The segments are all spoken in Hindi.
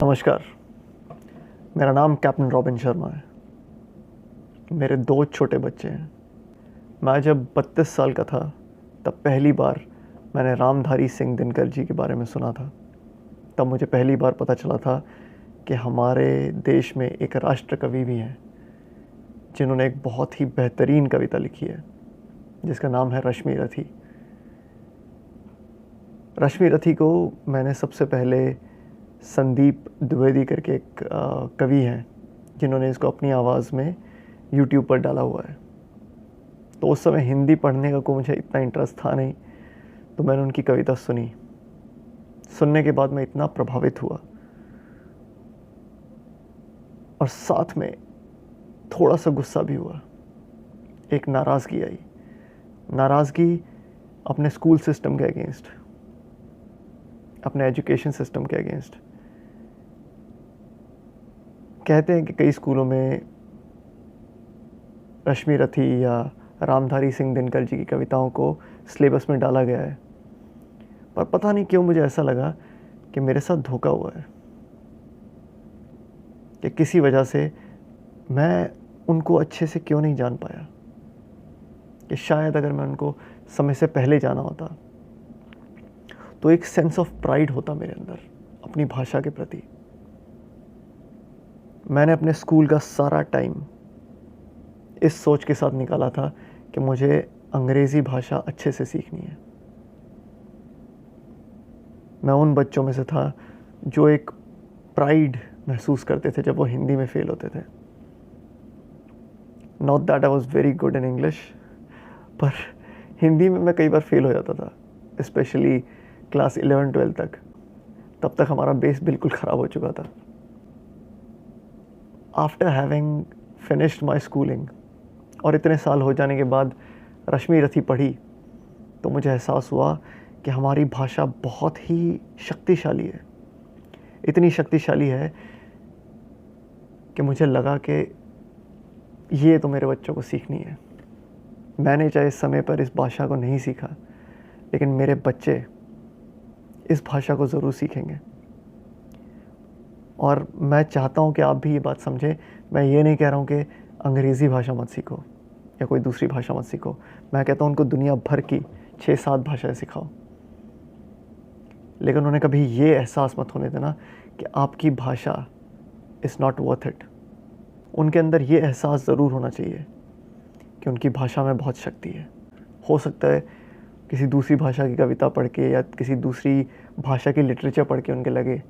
नमस्कार। मेरा नाम कैप्टन रॉबिन शर्मा है। मेरे 2 छोटे बच्चे हैं। मैं जब 32 साल का था तब पहली बार मैंने रामधारी सिंह दिनकर जी के बारे में सुना था। तब मुझे पहली बार पता चला था कि हमारे देश में एक राष्ट्र कवि भी हैं जिन्होंने एक बहुत ही बेहतरीन कविता लिखी है जिसका नाम है रश्मि रथी। रश्मि रथी को मैंने सबसे पहले संदीप द्विवेदी करके एक कवि हैं जिन्होंने इसको अपनी आवाज़ में यूट्यूब पर डाला हुआ है। तो उस समय हिंदी पढ़ने का कोई मुझे इतना इंटरेस्ट था नहीं, तो मैंने उनकी कविता सुनी। सुनने के बाद मैं इतना प्रभावित हुआ और साथ में थोड़ा सा गुस्सा भी हुआ। एक नाराज़गी आई, नाराज़गी अपने स्कूल सिस्टम के अगेंस्ट, अपने एजुकेशन सिस्टम के अगेंस्ट। कहते हैं कि कई स्कूलों में रश्मि रथी या रामधारी सिंह दिनकर जी की कविताओं को सिलेबस में डाला गया है, पर पता नहीं क्यों मुझे ऐसा लगा कि मेरे साथ धोखा हुआ है, कि किसी वजह से मैं उनको अच्छे से क्यों नहीं जान पाया, कि शायद अगर मैं उनको समय से पहले जाना होता तो एक सेंस ऑफ प्राइड होता मेरे अंदर अपनी भाषा के प्रति। मैंने अपने स्कूल का सारा टाइम इस सोच के साथ निकाला था कि मुझे अंग्रेज़ी भाषा अच्छे से सीखनी है। मैं उन बच्चों में से था जो एक प्राइड महसूस करते थे जब वो हिंदी में फेल होते थे। Not that I was very good in English, पर हिंदी में मैं कई बार फेल हो जाता था, स्पेशली क्लास 11-12 तक। तब तक हमारा बेस बिल्कुल ख़राब हो चुका था। After having finished my schooling और इतने साल हो जाने के बाद रश्मि रथी पढ़ी तो मुझे एहसास हुआ कि हमारी भाषा बहुत ही शक्तिशाली है। इतनी शक्तिशाली है कि मुझे लगा कि ये तो मेरे बच्चों को सीखनी है। मैंने चाहे इस समय पर इस भाषा को नहीं सीखा, लेकिन मेरे बच्चे इस भाषा को ज़रूर सीखेंगे। और मैं चाहता हूँ कि आप भी ये बात समझें। मैं ये नहीं कह रहा हूँ कि अंग्रेज़ी भाषा मत सीखो या कोई दूसरी भाषा मत सीखो। मैं कहता हूँ उनको दुनिया भर की 6-7 भाषाएं सिखाओ, लेकिन उन्हें कभी ये एहसास मत होने देना कि आपकी भाषा इज़ नॉट वर्थ इट। उनके अंदर ये एहसास ज़रूर होना चाहिए कि उनकी भाषा में बहुत शक्ति है। हो सकता है किसी दूसरी भाषा की कविता पढ़ के या किसी दूसरी भाषा की लिटरेचर पढ़ के उनके लगे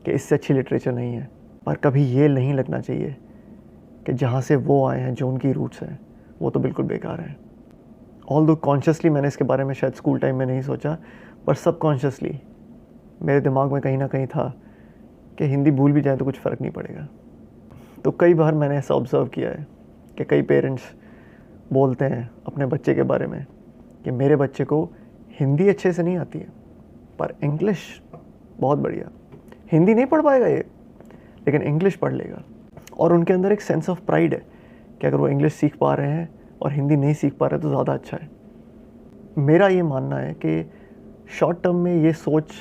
कि इससे अच्छी लिटरेचर नहीं है, पर कभी ये नहीं लगना चाहिए कि जहाँ से वो आए हैं, जो उनकी रूट्स हैं, वो तो बिल्कुल बेकार हैं। ऑल्दो कॉन्शियसली मैंने इसके बारे में शायद स्कूल टाइम में नहीं सोचा, पर सबकॉन्शियसली मेरे दिमाग में कहीं ना कहीं था कि हिंदी भूल भी जाए तो कुछ फ़र्क नहीं पड़ेगा। तो कई बार मैंने ऐसा ऑब्ज़र्व किया है कि कई पेरेंट्स बोलते हैं अपने बच्चे के बारे में कि मेरे बच्चे को हिंदी अच्छे से नहीं आती है, पर इंग्लिश बहुत बढ़िया। हिंदी नहीं पढ़ पाएगा ये, लेकिन इंग्लिश पढ़ लेगा। और उनके अंदर एक सेंस ऑफ प्राइड है कि अगर वो इंग्लिश सीख पा रहे हैं और हिंदी नहीं सीख पा रहे तो ज़्यादा अच्छा है। मेरा ये मानना है कि शॉर्ट टर्म में ये सोच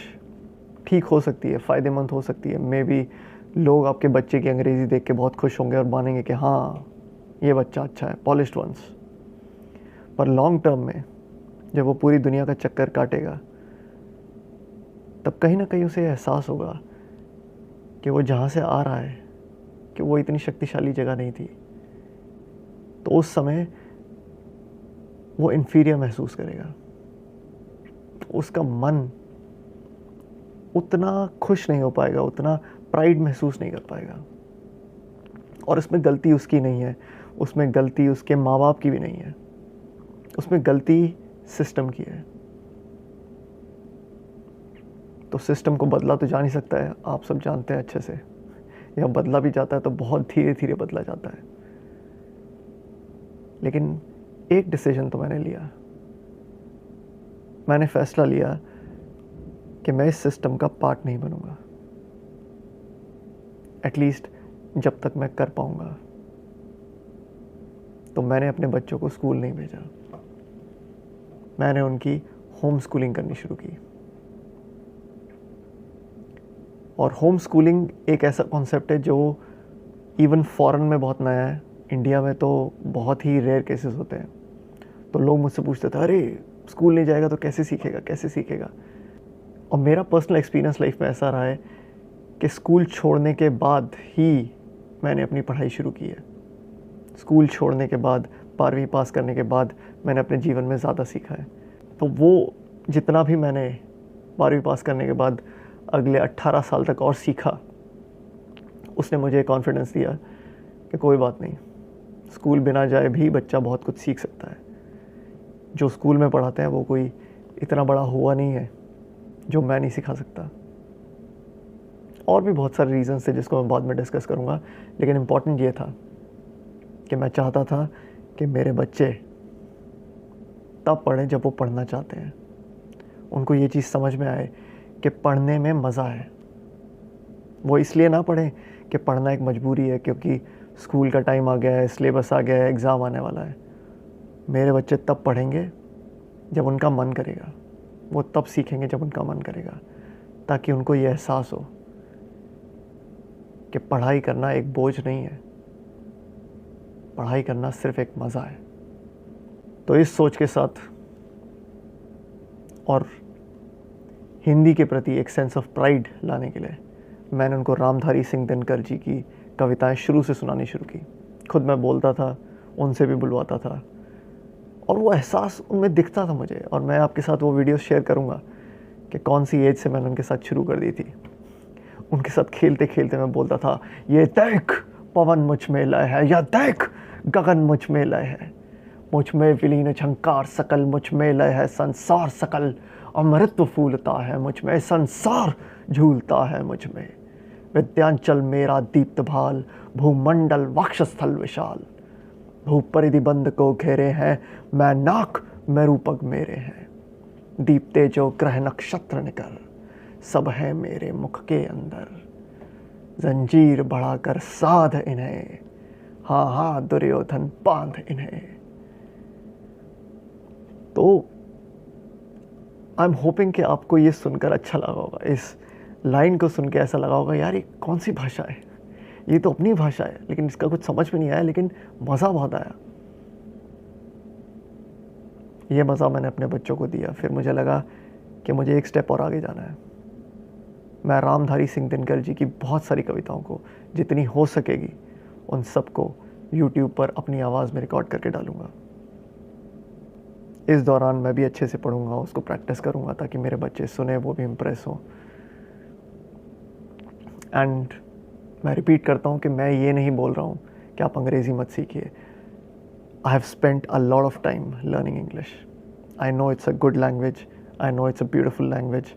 ठीक हो सकती है, फ़ायदेमंद हो सकती है। मे बी लोग आपके बच्चे की अंग्रेज़ी देख के बहुत खुश होंगे और मानेंगे कि हाँ, ये बच्चा अच्छा है, पॉलिश्ड वंस। पर लॉन्ग टर्म में जब वो पूरी दुनिया का चक्कर काटेगा, तब कहीं ना कहीं उसे एहसास होगा कि वो जहाँ से आ रहा है कि वो इतनी शक्तिशाली जगह नहीं थी। तो उस समय वो इन्फीरियर महसूस करेगा, उसका मन उतना खुश नहीं हो पाएगा, उतना प्राइड महसूस नहीं कर पाएगा। और उसमें गलती उसकी नहीं है, उसमें गलती उसके माँ बाप की भी नहीं है, उसमें गलती सिस्टम की है। तो सिस्टम को बदला तो जा नहीं सकता है, आप सब जानते हैं अच्छे से, या बदला भी जाता है तो बहुत धीरे धीरे बदला जाता है। लेकिन एक डिसीजन तो मैंने लिया, मैंने फैसला लिया कि मैं इस सिस्टम का पार्ट नहीं बनूंगा, एटलीस्ट जब तक मैं कर पाऊंगा। तो मैंने अपने बच्चों को स्कूल नहीं भेजा, मैंने उनकी होम स्कूलिंग करनी शुरू की। और होम स्कूलिंग एक ऐसा कॉन्सेप्ट है जो इवन फॉरेन में बहुत नया है, इंडिया में तो बहुत ही रेयर केसेस होते हैं। तो लोग मुझसे पूछते थे, अरे स्कूल नहीं जाएगा तो कैसे सीखेगा, कैसे सीखेगा। और मेरा पर्सनल एक्सपीरियंस लाइफ में ऐसा रहा है कि स्कूल छोड़ने के बाद ही मैंने अपनी पढ़ाई शुरू की है। स्कूल छोड़ने के बाद, 12वीं पास करने के बाद मैंने अपने जीवन में ज़्यादा सीखा है। तो वो जितना भी मैंने 12वीं पास करने के बाद अगले 18 साल तक और सीखा, उसने मुझे कॉन्फिडेंस दिया कि कोई बात नहीं, स्कूल बिना जाए भी बच्चा बहुत कुछ सीख सकता है। जो स्कूल में पढ़ाते हैं वो कोई इतना बड़ा हुआ नहीं है जो मैं नहीं सिखा सकता। और भी बहुत सारे रीज़न्स थे जिसको मैं बाद में डिस्कस करूँगा, लेकिन इम्पॉर्टेंट ये था कि मैं चाहता था कि मेरे बच्चे तब पढ़ें जब वो पढ़ना चाहते हैं। उनको ये चीज़ समझ में आए कि पढ़ने में मज़ा है। वो इसलिए ना पढ़ें कि पढ़ना एक मजबूरी है क्योंकि स्कूल का टाइम आ गया है, सिलेबस आ गया है, एग्ज़ाम आने वाला है। मेरे बच्चे तब पढ़ेंगे जब उनका मन करेगा, वो तब सीखेंगे जब उनका मन करेगा, ताकि उनको ये एहसास हो कि पढ़ाई करना एक बोझ नहीं है, पढ़ाई करना सिर्फ एक मज़ा है। तो इस सोच के साथ और हिंदी के प्रति एक सेंस ऑफ प्राइड लाने के लिए मैंने उनको रामधारी सिंह दिनकर जी की कविताएं शुरू से सुनानी शुरू की। खुद मैं बोलता था, उनसे भी बुलवाता था, और वो एहसास उनमें दिखता था मुझे। और मैं आपके साथ वो वीडियो शेयर करूँगा कि कौन सी एज से मैंने उनके साथ शुरू कर दी थी। उनके साथ खेलते खेलते मैं बोलता था, ये देख पवन मुझ में लय है, या देख गगन मुझ में लय है, मुझ में विलीन झंकार सकल, मुझ में लय है संसार सकल, अमृत फूलता है मुझ में, संसार झूलता है मुझ में। विद्यांचल मेरा दीप्त भाल, भूमंडल वक्षस्थल विशाल, भूपरिधि बंद को घेरे हैं, मैं नाक मेरूपग मेरे हैं। दीप्ते जो ग्रह नक्षत्र निकर, सब है मेरे मुख के अंदर। जंजीर बढ़ाकर साध इन्हें, हाँ हाँ दुर्योधन बांध इन्हें। तो आई एम होपिंग कि आपको ये सुनकर अच्छा लगा होगा, इस लाइन को सुन के ऐसा लगा होगा, यार ये कौन सी भाषा है, ये तो अपनी भाषा है, लेकिन इसका कुछ समझ में नहीं आया, लेकिन मज़ा बहुत आया। ये मज़ा मैंने अपने बच्चों को दिया। फिर मुझे लगा कि मुझे एक स्टेप और आगे जाना है। मैं रामधारी सिंह दिनकर जी की बहुत सारी कविताओं को जितनी हो सकेगी उन सबको YouTube पर अपनी आवाज़ में रिकॉर्ड करके डालूँगा। इस दौरान मैं भी अच्छे से पढ़ूँगा, उसको प्रैक्टिस करूँगा, ताकि मेरे बच्चे सुने, वो भी इम्प्रेस हों। एंड मैं रिपीट करता हूँ कि मैं ये नहीं बोल रहा हूँ कि आप अंग्रेज़ी मत सीखिए। I have spent a lot of time learning English. I know it's a good language. I know it's a beautiful language.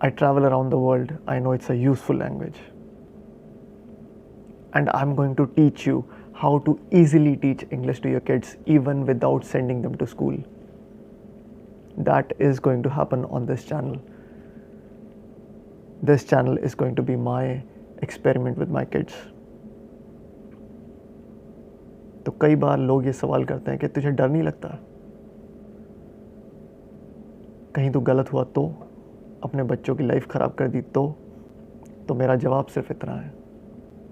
I travel around the world. I know it's a useful language. And I'm going to teach you how to easily teach English to your kids even without sending them to school. That is going to happen on this channel. This channel is going to be my experiment with my kids. तो कई बार लोग ये सवाल करते हैं कि तुझे डर नहीं लगता कहीं तो गलत हुआ, तो अपने बच्चों की लाइफ ख़राब कर दी तो मेरा जवाब सिर्फ इतना है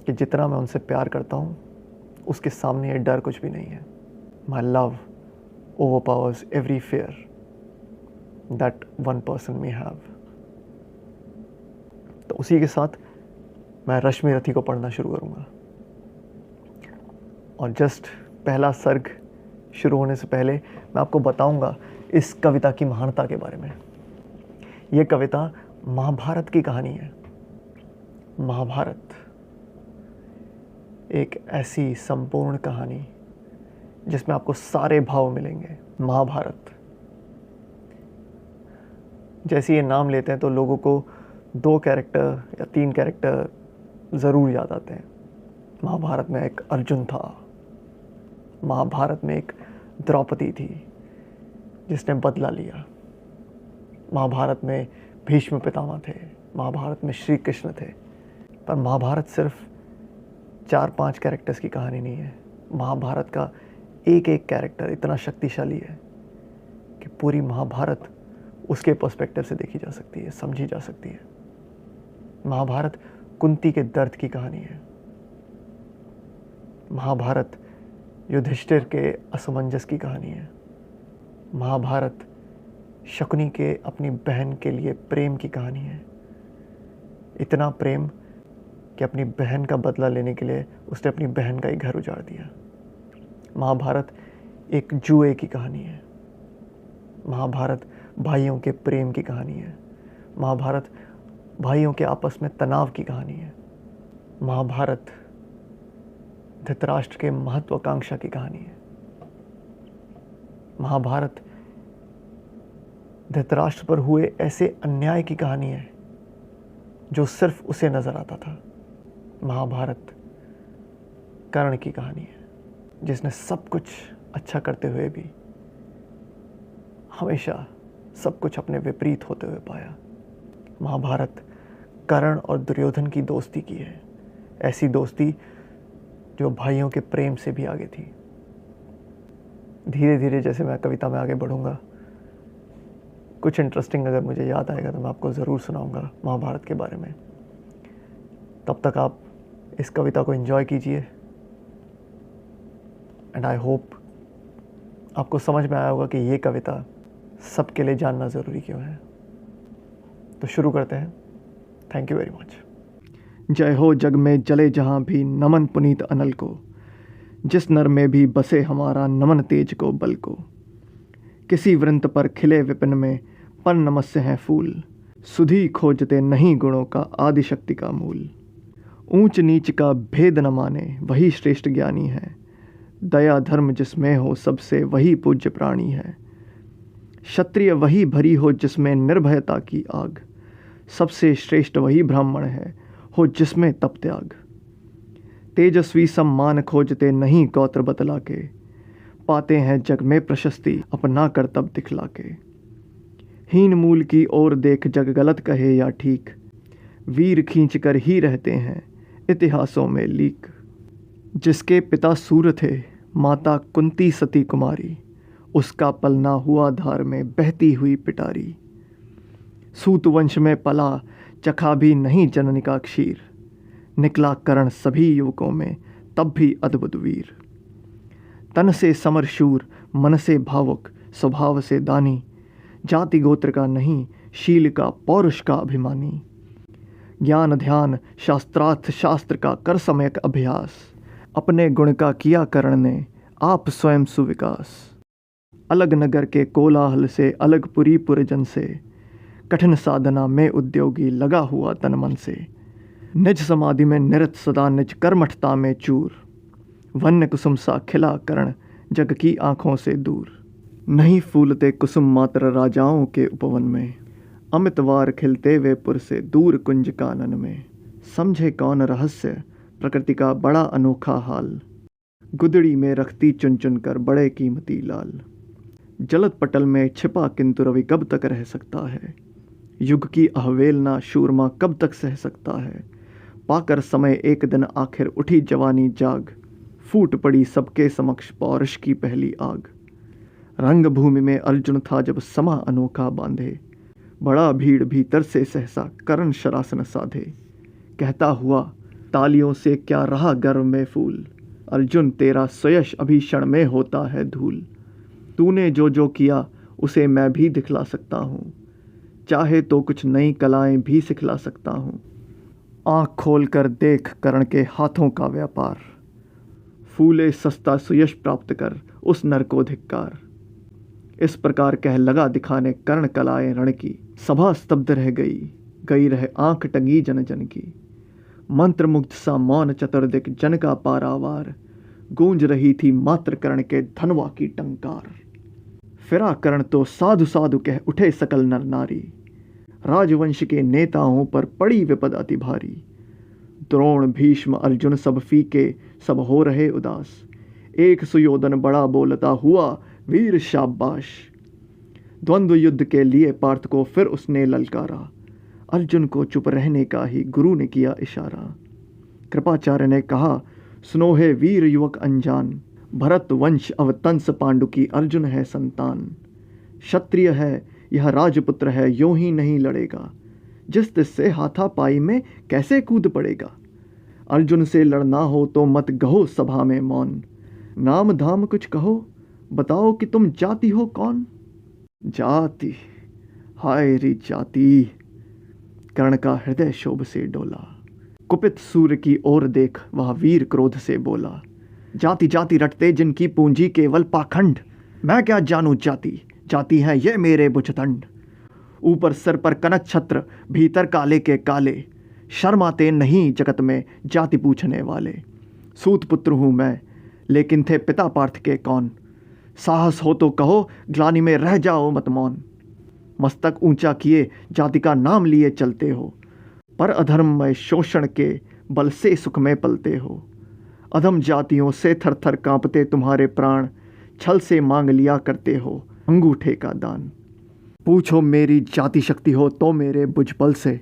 कि जितना मैं उनसे प्यार करता हूँ उसके सामने ये डर कुछ भी नहीं है। My love overpowers every fear that one person may have. तो उसी के साथ मैं रश्मि रथी को पढ़ना शुरू करूँगा। और जस्ट पहला सर्ग शुरू होने से पहले मैं आपको बताऊंगा इस कविता की महानता के बारे में। ये कविता महाभारत की कहानी है। महाभारत एक ऐसी संपूर्ण कहानी जिसमें आपको सारे भाव मिलेंगे। महाभारत जैसे ये नाम लेते हैं तो लोगों को 2 कैरेक्टर या 3 कैरेक्टर ज़रूर याद आते हैं। महाभारत में एक अर्जुन था, महाभारत में एक द्रौपदी थी जिसने बदला लिया, महाभारत में भीष्म पितामह थे, महाभारत में श्री कृष्ण थे। पर महाभारत सिर्फ 4-5 कैरेक्टर्स की कहानी नहीं है। महाभारत का एक एक कैरेक्टर इतना शक्तिशाली है कि पूरी महाभारत उसके पर्सपेक्टिव से देखी जा सकती है, समझी जा सकती है। महाभारत कुंती के दर्द की कहानी है। महाभारत युधिष्ठिर के असमंजस की कहानी है। महाभारत शकुनी के अपनी बहन के लिए प्रेम की कहानी है। इतना प्रेम कि अपनी बहन का बदला लेने के लिए उसने अपनी बहन का ही घर उजाड़ दिया। महाभारत एक जुए की कहानी है। महाभारत भाइयों के प्रेम की कहानी है। महाभारत भाइयों के आपस में तनाव की कहानी है। महाभारत धृतराष्ट्र के महत्वाकांक्षा की कहानी है। महाभारत धृतराष्ट्र पर हुए ऐसे अन्याय की कहानी है जो सिर्फ उसे नजर आता था। महाभारत कर्ण की कहानी है, जिसने सब कुछ अच्छा करते हुए भी हमेशा सब कुछ अपने विपरीत होते हुए पाया। महाभारत कर्ण और दुर्योधन की दोस्ती की है, ऐसी दोस्ती जो भाइयों के प्रेम से भी आगे थी। धीरे धीरे जैसे मैं कविता में आगे बढ़ूंगा, कुछ इंटरेस्टिंग अगर मुझे याद आएगा तो मैं आपको ज़रूर सुनाऊंगा महाभारत के बारे में। तब तक आप इस कविता को एंजॉय कीजिए एंड आई होप आपको समझ में आया होगा कि ये कविता सबके लिए जानना ज़रूरी क्यों है। तो शुरू करते हैं। Thank you very much. जय हो जग में जले जहाँ भी नमन पुनीत अनल को, जिस नर में भी बसे हमारा नमन तेज को बल को। किसी वृंत पर खिले विपिन में पन नमस्य हैं फूल, सुधी खोजते नहीं गुणों का आदि शक्ति का मूल। ऊंच नीच का भेद न माने वही श्रेष्ठ ज्ञानी है, दया धर्म जिसमें हो सबसे वही पूज्य प्राणी है। क्षत्रिय वही भरी हो जिसमें निर्भयता की आग, सबसे श्रेष्ठ वही ब्राह्मण है हो जिसमें तप त्याग। तेजस्वी सम्मान खोजते नहीं गोत्र बतला के, पाते हैं जग में प्रशस्ति अपना कर्तव्य दिखला के। हीन मूल की ओर देख जग गलत कहे या ठीक, वीर खींच कर ही रहते हैं इतिहासों में लीक। जिसके पिता सूर्य थे माता कुंती सती कुमारी, उसका पलना हुआ धार में बहती हुई पिटारी। सूत वंश में पला चखा भी नहीं जननी का क्षीर, निकला कर्ण सभी युवकों में तब भी अद्भुत वीर। तन से समर शूर मन से भावुक स्वभाव से दानी, जाति गोत्र का नहीं शील का पौरुष का अभिमानी। ज्ञान ध्यान शास्त्रार्थ शास्त्र का कर सम्यक अभ्यास, अपने गुण का किया कर्ण ने आप स्वयं सुविकास। अलग नगर के कोलाहल से अलग पुरी पुरजन से, कठिन साधना में उद्योगी लगा हुआ तन मन से। निज समाधि में निरत सदा निज कर्मठता में चूर, वन्य कुसुम सा खिला कर्ण जग की आंखों से दूर। नहीं फूलते कुसुम मात्र राजाओं के उपवन में, अमितवार खिलते वे पुर से दूर कुंज कानन में। समझे कौन रहस्य प्रकृति का बड़ा अनोखा हाल, गुदड़ी में रखती चुन चुन कर बड़े कीमती लाल। जलद पटल में छिपा किंतु रवि कब तक रह सकता है, युग की अहवेलना शूरमा कब तक सह सकता है। पाकर समय एक दिन आखिर उठी जवानी जाग, फूट पड़ी सबके समक्ष पौरुष की पहली आग। रंग भूमि में अर्जुन था जब समा अनोखा बांधे, बड़ा भीड़ भीतर से सहसा कर्ण शरासन साधे। कहता हुआ तालियों से क्या रहा गर्व में फूल, अर्जुन तेरा स्वयश अभी क्षण में होता है धूल। तूने जो जो किया उसे मैं भी दिखला सकता हूँ, चाहे तो कुछ नई कलाएं भी सिखला सकता हूँ। आँख खोल कर देख कर्ण के हाथों का व्यापार, फूले सस्ता सुयश प्राप्त कर उस नर को धिक्कार। इस प्रकार कह लगा दिखाने कर्ण कलाएं रण की, सभा स्तब्ध रह गई रह आंख टंगी जन जन की। मंत्रमुग्ध सा मौन चतुर्दिक जन का पारावार, गूंज रही थी मात्र कर्ण के धनवा की टंकार। फिरा कर्ण तो साधु साधु कह उठे सकल नर नारी, राजवंश के नेताओं पर पड़ी विपद अति भारी। द्रोण भीष्म अर्जुन सब फीके सब हो रहे उदास, एक सुयोधन बड़ा बोलता हुआ वीर शाबाश। द्वंद्व युद्ध के लिए पार्थ को फिर उसने ललकारा, अर्जुन को चुप रहने का ही गुरु ने किया इशारा। कृपाचार्य ने कहा सुनो हे वीर युवक अनजान, भरत वंश अवतंस पांडु की अर्जुन है संतान। क्षत्रिय है यह राजपुत्र है यों ही नहीं लड़ेगा, जिस तिससे हाथापाई में कैसे कूद पड़ेगा। अर्जुन से लड़ना हो तो मत कहो सभा में मौन, नाम धाम कुछ कहो, बताओ कि तुम जाति हो कौन। जाति, हाय री जाति, कर्ण का हृदय शोभ से डोला। कुपित सूर्य की ओर देख वह वीर क्रोध से बोला, जाति जाति रटते जिनकी पूंजी केवल पाखंड, मैं क्या जानूं जाति, जाति है ये मेरे भुजदंड। ऊपर सिर पर कनक छत्र, भीतर काले के काले, शर्माते नहीं जगत में जाति पूछने वाले। सूत पुत्र हूं मैं, लेकिन थे पिता पार्थ के कौन, साहस हो तो कहो ग्लानि में रह जाओ मत मौन। मस्तक ऊंचा किए जाति का नाम लिए चलते हो, पर अधर्म में शोषण के बल से सुख में पलते हो। अधम जातियों से थर थर कांपते तुम्हारे प्राण, छल से मांग लिया करते हो अंगूठे का दान। पूछो मेरी जाति शक्ति हो तो मेरे भुजबल से,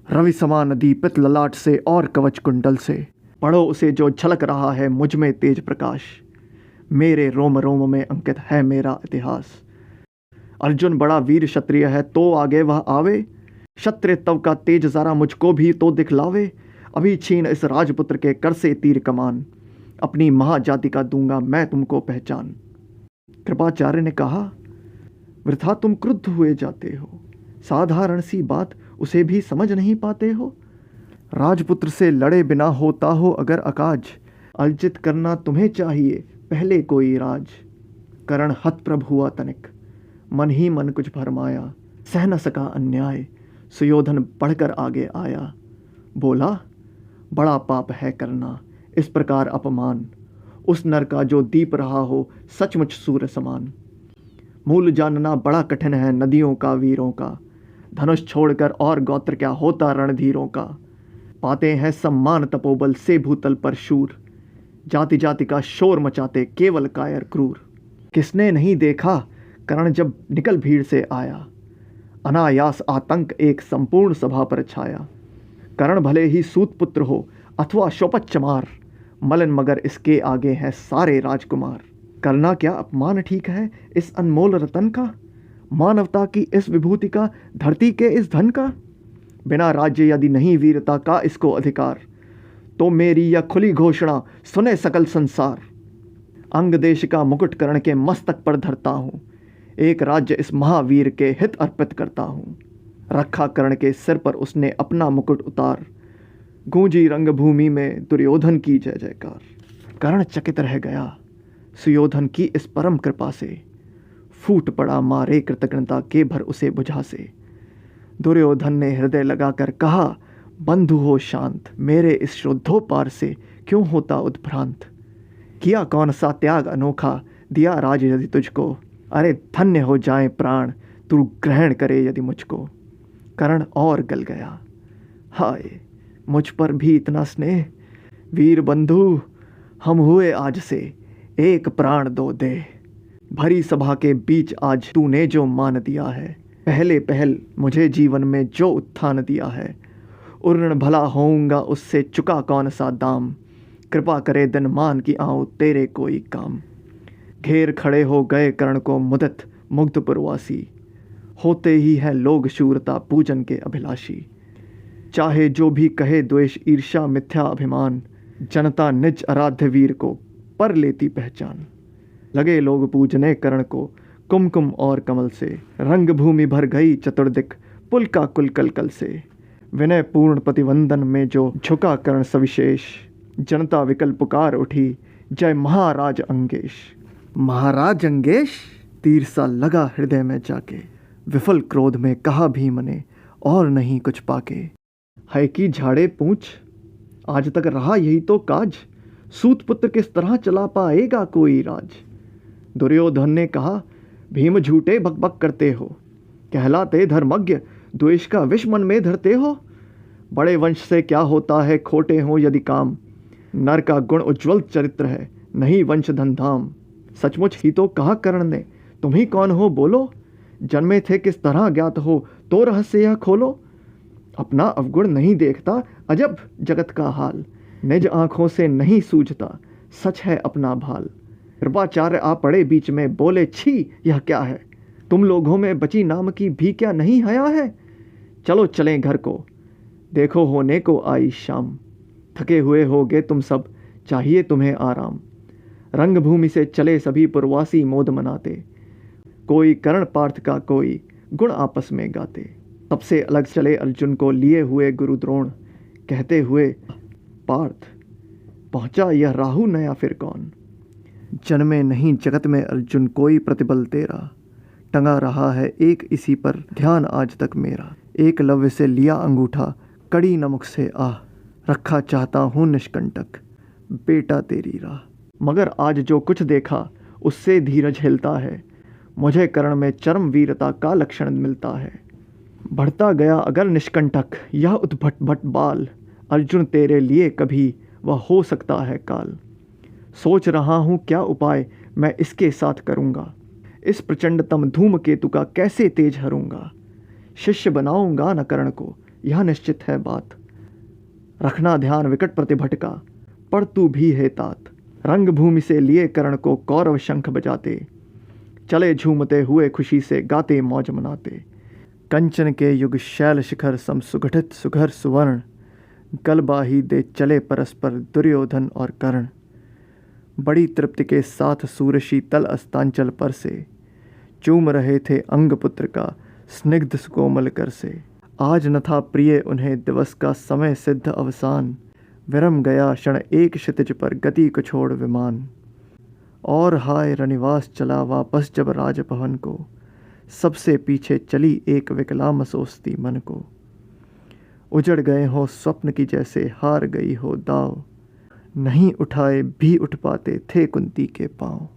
रवि समान दीपित ललाट से और कवच कुंडल से। पढ़ो उसे जो झलक रहा है मुझ में तेज प्रकाश, मेरे रोम रोम में अंकित है मेरा इतिहास। अर्जुन बड़ा वीर क्षत्रिय है तो आगे वह आवे, क्षत्रिय तव का तेज जरा मुझको भी तो दिखलावे। अभी छीन इस राजपुत्र के कर से तीर कमान, अपनी महाजाति का दूंगा मैं तुमको पहचान। कृपाचार्य ने कहा, वृथा तुम क्रुद्ध हुए जाते हो, साधारण सी बात उसे भी समझ नहीं पाते हो। राजपुत्र से लड़े बिना होता हो अगर अकाज, अर्जित करना तुम्हें चाहिए पहले कोई राज। कर्ण हतप्रभ हुआ तनिक, मन ही मन कुछ भरमाया, सह न सका अन्याय, सुयोधन बढ़कर आगे आया। बोला, बड़ा पाप है करना इस प्रकार अपमान, उस नर का जो दीप रहा हो सचमुच सूर्य समान। मूल जानना बड़ा कठिन है नदियों का वीरों का, धनुष छोड़कर और गोत्र क्या होता रणधीरों का। पाते हैं सम्मान तपोबल से भूतल पर शूर, जाति जाति का शोर मचाते केवल कायर क्रूर। किसने नहीं देखा कर्ण जब निकल भीड़ से आया, अनायास आतंक एक संपूर्ण सभा पर छाया। कर्ण भले ही सूत पुत्र हो अथवा शोपत चमार, मलन मगर इसके आगे हैं सारे राजकुमार। करना क्या अपमान ठीक है इस अनमोल रतन का, मानवता की इस विभूति का, धरती के इस धन का। बिना राज्य यदि नहीं वीरता का इसको अधिकार, तो मेरी यह खुली घोषणा सुने सकल संसार। अंग देश का मुकुट कर्ण के मस्तक पर धरता हूँ, एक राज्य इस महावीर के हित अर्पित करता हूँ। रखा कर्ण के सिर पर उसने अपना मुकुट उतार, गूंजी रंगभूमि में दुर्योधन की जय जयकार। कर्ण चकित रह गया सुयोधन की इस परम कृपा से, फूट पड़ा मारे कृतज्ञता के भर उसे बुझा से। दुर्योधन ने हृदय लगाकर कहा, बंधु हो शांत, मेरे इस श्रोद्धोपार से क्यों होता उद्भ्रांत। किया कौन सा त्याग अनोखा, दिया राज यदि तुझको, अरे धन्य हो जाए प्राण तू ग्रहण करे यदि मुझको। कर्ण और गल गया, हाय मुझ पर भी इतना स्नेह, वीर बंधु हम हुए आज से एक प्राण दो दे। भरी सभा के बीच आज तूने जो मान दिया है, पहले पहल मुझे जीवन में जो उत्थान दिया है, उर्ण भला होऊंगा उससे चुका कौन सा दाम। कृपा करे दिन मान की आऊं तेरे कोई काम। घेर खड़े हो गए कर्ण को मुदित मुग्ध पुरवासी, होते ही है लोग शूरता पूजन के अभिलाषी। चाहे जो भी कहे द्वेष ईर्ष्या मिथ्या अभिमान, जनता निज आराध्य वीर को पर लेती पहचान। लगे लोग पूजने कर्ण को कुमकुम और कमल से, रंग भूमि भर गई चतुर्दिक पुल का कुल कलकल से। विनय पूर्ण प्रतिवंदन में जो झुका कर्ण सविशेष, जनता विकल पुकार उठी जय महाराज अंगेश। महाराज अंगेश, तीर सा लगा हृदय में जाके, विफल क्रोध में कहा भीम ने और नहीं कुछ पाके। है कि झाड़े पूछ, आज तक रहा यही तो काज, सूत पुत्र किस तरह चला पाएगा कोई राज। दुर्योधन ने कहा, भीम झूठे बकबक करते हो, कहलाते धर्मज्ञ द्वेष का विष मन में धरते हो। बड़े वंश से क्या होता है खोटे हो यदि काम, नर का गुण उज्ज्वल चरित्र है नहीं वंश धन धाम। सचमुच ही तो कहा कर्ण ने, तुम ही कौन हो बोलो, जन्मे थे किस तरह ज्ञात हो तो रहस्य यह खोलो। अपना अवगुण नहीं देखता अजब जगत का हाल, निज आंखों से नहीं सूझता सच है अपना भाल। कृपाचार्य आ पड़े बीच में बोले, छी यह क्या है, तुम लोगों में बची नाम की भी क्या नहीं हया है। चलो चलें घर को, देखो होने को आई शाम। थके हुए होगे तुम सब, चाहिए तुम्हें आराम। रंगभूमि से चले सभी पुरवासी मोद मनाते, कोई कर्ण पार्थ का कोई गुण आपस में गाते। सबसे अलग चले अर्जुन को लिए हुए गुरु द्रोण, कहते हुए पार्थ पहुंचा यह राहु नया फिर कौन। जन्मे नहीं जगत में अर्जुन कोई प्रतिबल तेरा, टंगा रहा है एक इसी पर ध्यान आज तक मेरा। एक लव्य से लिया अंगूठा, कड़ी नमक से आह, रखा चाहता हूँ निष्कंटक बेटा तेरी राह। मगर आज जो कुछ देखा उससे धीरज हिलता है, मुझे कर्ण में चरम वीरता का लक्षण मिलता है। बढ़ता गया अगर निष्कंटक यह उद्भट भट बाल, अर्जुन तेरे लिए कभी वह हो सकता है काल। सोच रहा हूँ क्या उपाय मैं इसके साथ करूँगा, इस प्रचंडतम धूमकेतु का कैसे तेज हरूंगा। शिष्य बनाऊंगा न कर्ण को, यह निश्चित है बात। रखना ध्यान विकट प्रतिभट का, पर तू भी है तात। रंगभूमि से लिए कर्ण को कौरव शंख बजाते, चले झूमते हुए खुशी से गाते मौज मनाते। कंचन के युग शैल शिखर सम सुगठित सुघर सुवर्ण, गलबाही दे चले परस्पर दुर्योधन और कर्ण। बड़ी तृप्ति के साथ सूरशी तल अस्तांचल पर से, चूम रहे थे अंगपुत्र का स्निग्ध सुकोमल कर से। आज न था प्रिय उन्हें दिवस का समय सिद्ध अवसान, विरम गया क्षण एक क्षितिज पर गति को छोड़ विमान। और हाय रनिवास चला वापस जब राजभवन को, सबसे पीछे चली एक विकलाम सोचती मन को। उजड़ गए हो स्वप्न की जैसे हार गई हो दाव, नहीं उठाए भी उठ पाते थे कुंती के पांव।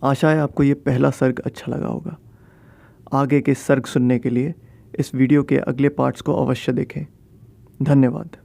आशा है आपको ये पहला सर्ग अच्छा लगा होगा। आगे के सर्ग सुनने के लिए इस वीडियो के अगले पार्ट्स को अवश्य देखें। धन्यवाद।